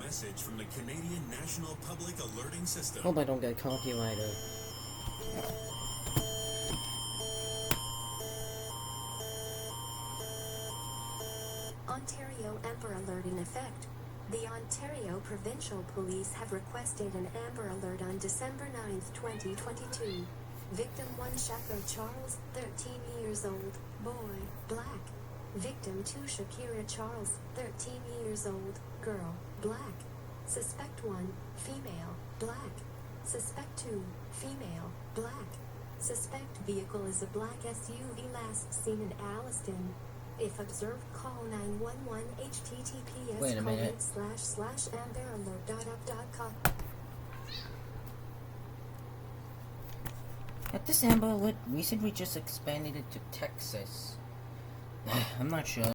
message from the Canadian National Public Alerting System. Hope I don't get copyrighted. Ontario Amber Alert in effect. The Ontario Provincial Police have requested an Amber Alert on December 9th, 2022. Victim 1 Shako Charles, 13 years old, boy, black. Victim 2 Shakira Charles, 13 years old, girl, black. Suspect 1, female, black. Suspect 2, female, black. Suspect vehicle is a black SUV last seen in Alliston. If observed, call 911 https Wait a minute. //amberalert.up.com. Had this Amber Alert recently just expanded it to Texas? I'm not sure.